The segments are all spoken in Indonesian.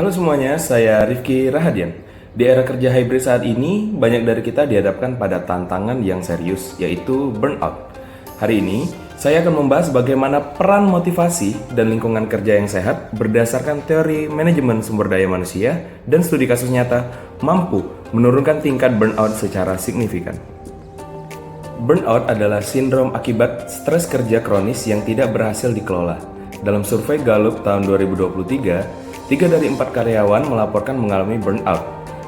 Halo semuanya, saya Rifki Rahadian. Di era kerja hybrid saat ini, banyak dari kita dihadapkan pada tantangan yang serius, yaitu burnout. Hari ini, saya akan membahas bagaimana peran motivasi dan lingkungan kerja yang sehat berdasarkan teori manajemen sumber daya manusia dan studi kasus nyata mampu menurunkan tingkat burnout secara signifikan. Burnout adalah sindrom akibat stres kerja kronis yang tidak berhasil dikelola. Dalam survei Gallup tahun 2023, 3 dari 4 karyawan melaporkan mengalami burnout.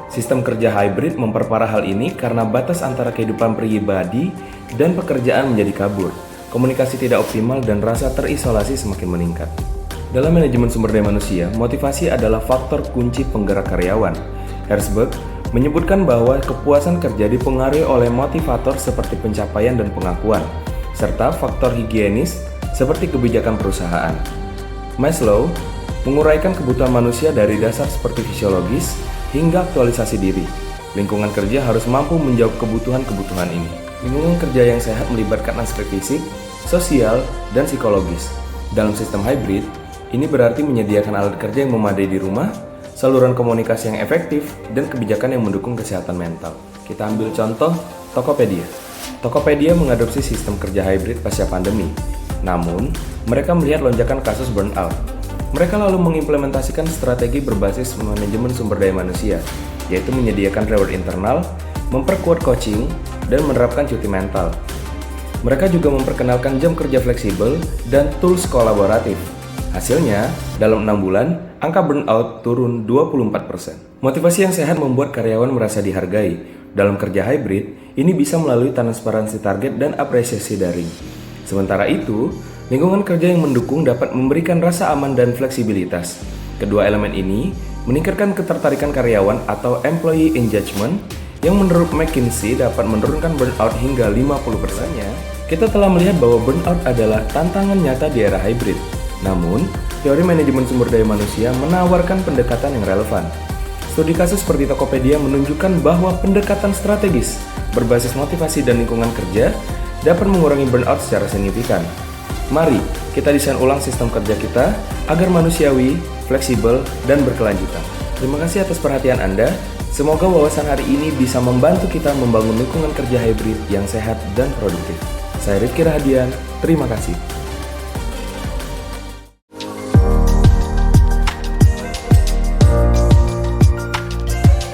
Sistem kerja hybrid memperparah hal ini karena batas antara kehidupan pribadi dan pekerjaan menjadi kabur. Komunikasi tidak optimal dan rasa terisolasi semakin meningkat. Dalam manajemen sumber daya manusia, motivasi adalah faktor kunci penggerak karyawan. Herzberg menyebutkan bahwa kepuasan kerja dipengaruhi oleh motivator seperti pencapaian dan pengakuan, serta faktor higienis seperti kebijakan perusahaan. Maslow menguraikan kebutuhan manusia dari dasar seperti fisiologis hingga aktualisasi diri. Lingkungan kerja harus mampu menjawab kebutuhan-kebutuhan ini. Lingkungan kerja yang sehat melibatkan aspek fisik, sosial, dan psikologis. Dalam sistem hybrid, ini berarti menyediakan alat kerja yang memadai di rumah, saluran komunikasi yang efektif, dan kebijakan yang mendukung kesehatan mental. Kita ambil contoh Tokopedia. Tokopedia mengadopsi sistem kerja hybrid pasca pandemi. Namun, mereka melihat lonjakan kasus burnout. Mereka lalu mengimplementasikan strategi berbasis manajemen sumber daya manusia, yaitu menyediakan reward internal, memperkuat coaching, dan menerapkan cuti mental. Mereka juga memperkenalkan jam kerja fleksibel dan tools kolaboratif. Hasilnya, dalam 6 bulan, angka burnout turun 24%. Motivasi yang sehat membuat karyawan merasa dihargai. Dalam kerja hybrid, ini bisa melalui transparansi target dan apresiasi daring. Sementara itu, lingkungan kerja yang mendukung dapat memberikan rasa aman dan fleksibilitas. Kedua elemen ini meningkatkan ketertarikan karyawan atau employee engagement yang menurut McKinsey dapat menurunkan burnout hingga 50%-nya. Kita telah melihat bahwa burnout adalah tantangan nyata di era hybrid. Namun, teori manajemen sumber daya manusia menawarkan pendekatan yang relevan. Studi kasus seperti Tokopedia menunjukkan bahwa pendekatan strategis berbasis motivasi dan lingkungan kerja dapat mengurangi burnout secara signifikan. Mari kita desain ulang sistem kerja kita agar manusiawi, fleksibel, dan berkelanjutan. Terima kasih atas perhatian Anda. Semoga wawasan hari ini bisa membantu kita membangun lingkungan kerja hybrid yang sehat dan produktif. Saya Rifki Rahadian, terima kasih.